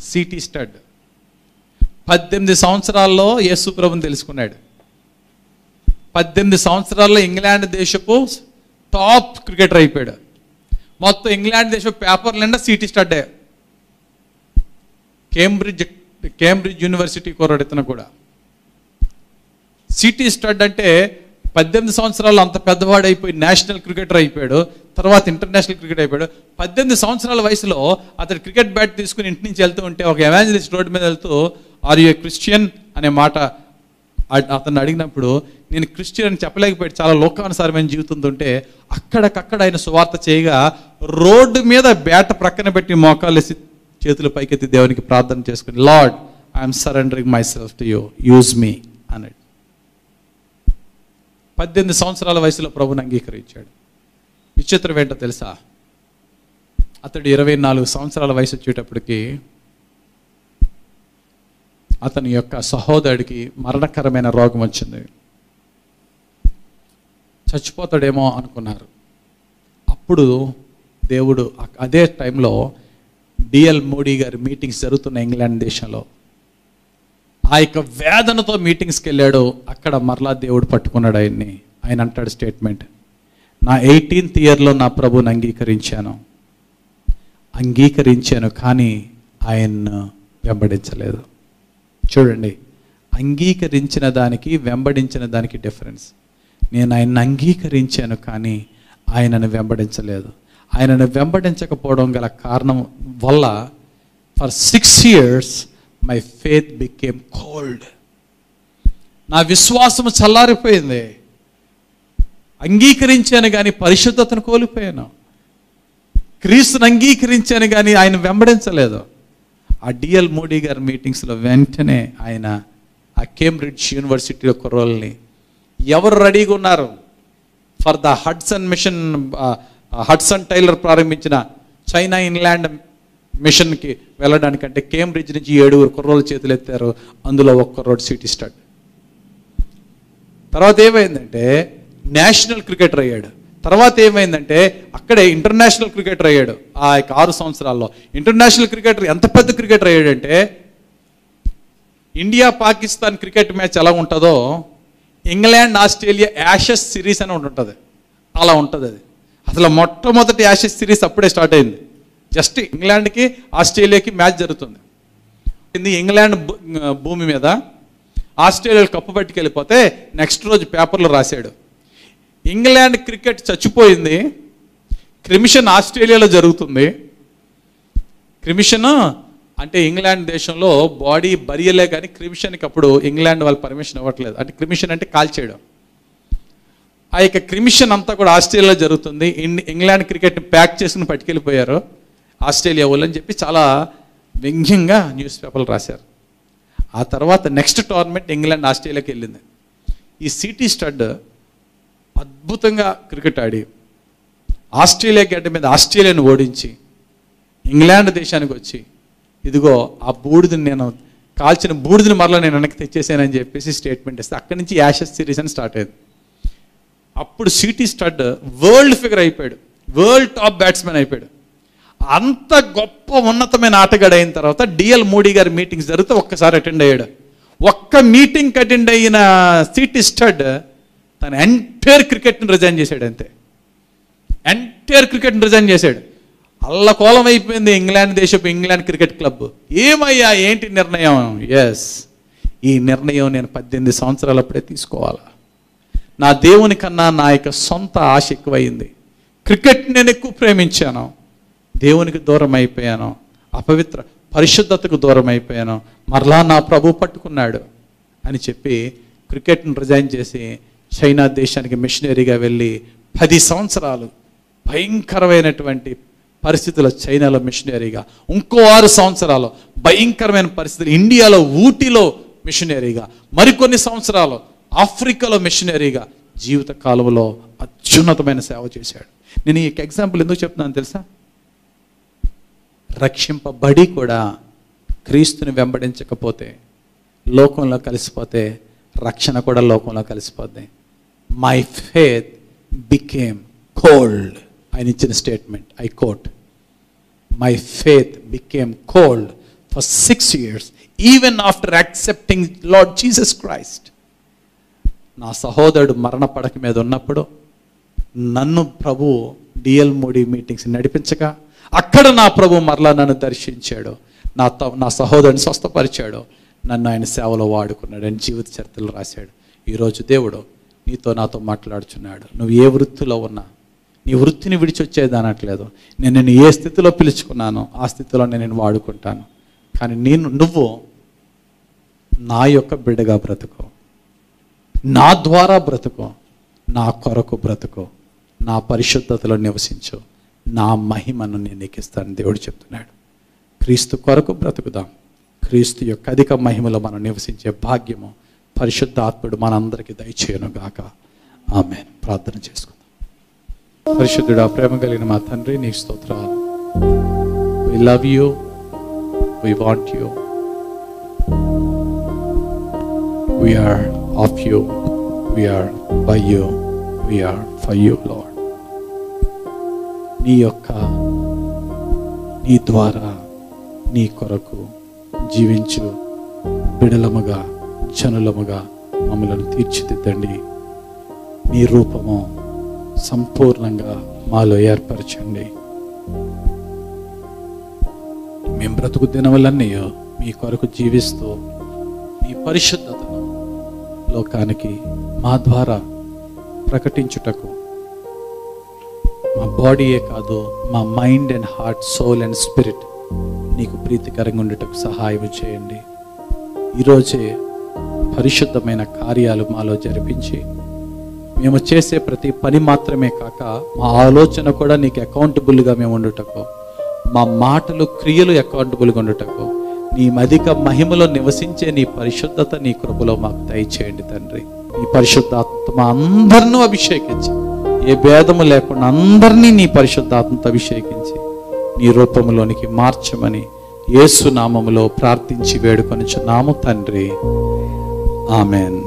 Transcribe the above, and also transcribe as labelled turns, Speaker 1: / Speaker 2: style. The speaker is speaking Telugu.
Speaker 1: City stud. 18 సంవత్సరాల్లో యేసు ప్రభుని తెలుసుకున్నాడు. 18 సంవత్సరాల్లో ఇంగ్లాండ్ దేశపు టాప్ క్రికెటర్ అయిపోయాడు. మొత్తం ఇంగ్లాండ్ దేశపు పేపర్లు నిండా సిటీ స్టడ్డే. కేంబ్రిడ్జ్ యూనివర్సిటీ కుర్రాడు ఇతను కూడా. సిటీ స్టడ్ అంటే 18 సంవత్సరాలు అంత పెద్దవాడు అయిపోయి నేషనల్ క్రికెటర్ అయిపోయాడు. తర్వాత ఇంటర్నేషనల్ క్రికెట్ అయిపోయాడు. 18 సంవత్సరాల వయసులో అతడు క్రికెట్ బ్యాట్ తీసుకుని ఇంటి నుంచి వెళ్తూ ఉంటే ఒక ఎవాంజలిస్ట్ రోడ్డు మీద వెళ్తూ ఆర్ యు ఏ క్రిస్టియన్ అనే మాట అతను అడిగినప్పుడు నేను క్రిస్టియన్ అని చెప్పలేకపోయాడు. చాలా లోకానుసారమైన జీవితంతో ఉంటే అక్కడికక్కడ ఆయన సువార్త చేయగా రోడ్డు మీద బ్యాట్ ప్రక్కన పెట్టి మోకాలేసి చేతులు పైకెత్తి దేవునికి ప్రార్థన చేసుకుని lord I'm surrendering my self to you, use మీ అన్నాడు. 18 సంవత్సరాల వయసులో ప్రభుని అంగీకరించాడు. విచిత్రం ఏంటో తెలుసా, అతడు 24 సంవత్సరాల వయసు వచ్చేటప్పటికి అతని యొక్క సహోదరుడికి మరణకరమైన రోగం వచ్చింది. చచ్చిపోతాడేమో అనుకున్నారు. అప్పుడు దేవుడు అదే టైంలో డిఎల్ మోడీ గారి మీటింగ్స్ జరుగుతున్న ఇంగ్లాండ్ దేశంలో ఆ యొక్క వేదనతో మీటింగ్స్కి వెళ్ళాడు. అక్కడ మరలా దేవుడు పట్టుకున్నాడు ఆయన్ని. ఆయన అంటాడు స్టేట్మెంట్, నా 18th ఇయర్లో నా ప్రభుని అంగీకరించాను కానీ ఆయన్ను వెంబడించలేదు. చూడండి, అంగీకరించిన దానికి వెంబడించిన దానికి డిఫరెన్స్. నేను ఆయన్ని అంగీకరించాను కానీ ఆయనను వెంబడించలేదు. ఆయనను వెంబడించకపోవడం గల కారణం వల్ల for 6 years my faith became cold. నా విశ్వాసము చల్లారిపోయింది. అంగీకరించాను కానీ పరిశుద్ధతను కోల్పోయాను. క్రీస్తుని అంగీకరించాను కానీ ఆయన వెంబడించలేదు. ఆ డిఎల్ మోడీ గారి మీటింగ్స్లో వెంటనే ఆయన ఆ కేంబ్రిడ్జ్ యూనివర్సిటీలో కుర్రోల్ని ఎవరు రెడీగా ఉన్నారు for the Hudson mission, Hudson Taylor ప్రారంభించిన చైనా ఇన్లాండ్ మిషన్కి వెళ్ళడానికంటే కేంబ్రిడ్జ్ నుంచి 7 కుర్రోళ్ళు చేతులు ఎత్తారు. అందులో ఒక కుర్రోడు సిటీ స్టడ్. తర్వాత ఏమైందంటే నేషనల్ క్రికెటర్ అయ్యాడు. తర్వాత ఏమైందంటే అక్కడే ఇంటర్నేషనల్ క్రికెటర్ అయ్యాడు. ఆ 6 సంవత్సరాల్లో ఇంటర్నేషనల్ క్రికెటర్ ఎంత పెద్ద క్రికెటర్ అయ్యాడంటే ఇండియా పాకిస్తాన్ క్రికెట్ మ్యాచ్ ఎలా ఉంటుందో ఇంగ్లాండ్ ఆస్ట్రేలియా యాషెస్ సిరీస్ అని ఉంటుంది, అలా ఉంటుంది అది. అసలు మొట్టమొదటి యాషెస్ సిరీస్ అప్పుడే స్టార్ట్ అయింది. జస్ట్ ఇంగ్లాండ్కి ఆస్ట్రేలియాకి మ్యాచ్ జరుగుతుంది. ఇంగ్లాండ్ భూమి మీద ఆస్ట్రేలియా కప్పు పట్టుకెళ్ళిపోతే నెక్స్ట్ రోజు పేపర్లో రాశాడు, ఇంగ్లాండ్ క్రికెట్ చచ్చిపోయింది, క్రిమిషన్ ఆస్ట్రేలియాలో జరుగుతుంది. క్రిమిషన్ అంటే ఇంగ్లాండ్ దేశంలో బాడీ బరియలే కానీ క్రిమిషన్కి అప్పుడు ఇంగ్లాండ్ వాళ్ళు పర్మిషన్ ఇవ్వట్లేదు. అంటే క్రిమిషన్ అంటే కాల్చేయడం. ఆ యొక్క క్రిమిషన్ అంతా కూడా ఆస్ట్రేలియాలో జరుగుతుంది. ఇంగ్లాండ్ క్రికెట్ని ప్యాక్ చేసుకుని పట్టుకెళ్ళిపోయారు ఆస్ట్రేలియా వాళ్ళు అని చెప్పి చాలా వ్యంగ్యంగా న్యూస్ పేపర్లు రాశారు. ఆ తర్వాత నెక్స్ట్ టోర్నమెంట్ ఇంగ్లాండ్ ఆస్ట్రేలియాకి వెళ్ళింది. ఈ సిటీ స్టడ్ అద్భుతంగా క్రికెట్ ఆడి ఆస్ట్రేలియా గడ్డ మీద ఆస్ట్రేలియాను ఓడించి ఇంగ్లాండ్ దేశానికి వచ్చి ఇదిగో ఆ బూడిదని నేను కాల్చిన బూడిదని మరలా నేను వెనక్కి తెచ్చేసానని చెప్పేసి స్టేట్మెంట్ ఇస్తే అక్కడి నుంచి యాషెస్ సిరీస్ అని స్టార్ట్ అయింది. అప్పుడు సిటీ స్టడ్ వరల్డ్ ఫిగర్ అయిపోయాడు, వరల్డ్ టాప్ బ్యాట్స్మెన్ అయిపోయాడు. అంత గొప్ప ఉన్నతమైన ఆటగాడు అయిన తర్వాత డిఎల్ మోడీ గారి మీటింగ్స్ జరిగితే ఒక్కసారి అటెండ్ అయ్యాడు. ఒక్క మీటింగ్కి అటెండ్ అయిన సిటీ స్టడ్ తన ఎంటైర్ క్రికెట్ని రిజైన్ చేశాడు. అంతే, ఎంటైర్ క్రికెట్ని రిజైన్ చేశాడు. అల్లకోలం అయిపోయింది ఇంగ్లాండ్ క్రికెట్ క్లబ్. ఏమయ్యా ఏంటి నిర్ణయం? ఎస్, ఈ నిర్ణయం నేను 18 సంవత్సరాలప్పుడే తీసుకోవాలా. నా దేవుని కన్నా నా యొక్క సొంత ఆశ ఎక్కువైంది. క్రికెట్ నేను ఎక్కువ ప్రేమించాను, దేవునికి దూరం అయిపోయాను, అపవిత్ర పరిశుద్ధతకు దూరం అయిపోయాను, మరలా నా ప్రభు పట్టుకున్నాడు అని చెప్పి క్రికెట్ను రిజైన్ చేసి చైనా దేశానికి మిషనరీగా వెళ్ళి 10 సంవత్సరాలు భయంకరమైనటువంటి పరిస్థితుల్లో చైనాలో మిషనరీగా, ఇంకో 6 సంవత్సరాలు భయంకరమైన పరిస్థితులు ఇండియాలో ఊటీలో మిషనరీగా, మరికొన్ని సంవత్సరాలు ఆఫ్రికాలో మిషనరీగా జీవిత కాలంలో అత్యున్నతమైన సేవ చేశాడు. నేను ఈ ఎగ్జాంపుల్ ఎందుకు చెప్తున్నాను తెలుసా? రక్షింపబడి కూడా క్రీస్తుని వెంబడించకపోతే లోకంలో కలిసిపోతే రక్షణ కూడా లోకంలో కలిసిపోద్ది. My faith became cold. ఆయన ఇచ్చిన statement, I quote, my faith became cold for 6 years, even after accepting Lord Jesus Christ. నా సహోదరుడు మరణ పడక మీద ఉన్నప్పుడు నన్ను ప్రభు డిఎల్ మోడీ మీటింగ్స్ నడిపించగా అక్కడ నా ప్రభు మరలా నన్ను దర్శించాడు, నా సహోదరుని స్వస్థపరిచాడు, నన్ను ఆయన సేవలో వాడుకున్నాడు, ఆయన జీవిత చరిత్రలు రాశాడు. ఈరోజు దేవుడు నీతో నాతో మాట్లాడుచున్నాడు. నువ్వు ఏ వృత్తిలో ఉన్నా నీ వృత్తిని విడిచొచ్చేది అనట్లేదు. నేను నిన్ను ఏ స్థితిలో పిలుచుకున్నానో ఆ స్థితిలో నేను వాడుకుంటాను. కానీ నువ్వు నా యొక్క బిడ్డగా బ్రతుకు, నా ద్వారా బ్రతుకు, నా కొరకు బ్రతుకు, నా పరిశుద్ధతలో నివసించు, నా మహిమను నేను నీకు ఇస్తాను దేవుడు చెప్తున్నాడు. క్రీస్తు కొరకు బ్రతుకుదాం. క్రీస్తు యొక్క అధిక మహిమలో మనం నివసించే భాగ్యము పరిశుద్ధాత్ముడు మనందరికీ దయచేయను గాక. ఆమేన్. ప్రార్థన చేసుకుందాం. పరిశుద్ధుడా, ప్రేమ కలిగిన మా తండ్రి, నీకు స్తోత్రాలు. We love you, we want you, we are of you, we are by you, we are for you, Lord. నీ ద్వారా నీ కొరకు జీవించు బిడలముగా జనులముగా మమ్మలను తీర్చిదిద్దండి. నీ రూపము సంపూర్ణంగా మాలో ఏర్పరచండి. మేము బ్రతుకు దినములన్నీ మీ కొరకు జీవిస్తూ మీ పరిశుద్ధతను లోకానికి మా ద్వారా ప్రకటించుటకు, మా బాడీయే కాదు మా mind and heart, soul and spirit నీకు ప్రీతికరంగా ఉండేటకు సహాయం చేయండి. ఈరోజే పరిశుద్ధమైన కార్యాలు మాలో జరిపించి మేము చేసే ప్రతి పని మాత్రమే కాక మా ఆలోచన కూడా నీకు అకౌంటబుల్గా మేము ఉండుటకు, మా మాటలు క్రియలు అకౌంటబుల్గా ఉండుటకు, నీ అధిక మహిమలో నివసించే నీ పరిశుద్ధత నీ కృపలో మాకు దయచేయండి తండ్రి. నీ పరిశుద్ధాత్మ అందరినూ అభిషేకించి, ఏ భేదము లేకుండా అందరినీ నీ పరిశుద్ధాత్మతో అభిషేకించి నీ రూపంలోనికి మార్చమని యేసు నామములో ప్రార్థించి వేడుకొనుచున్నాము తండ్రి. ఆమెన్.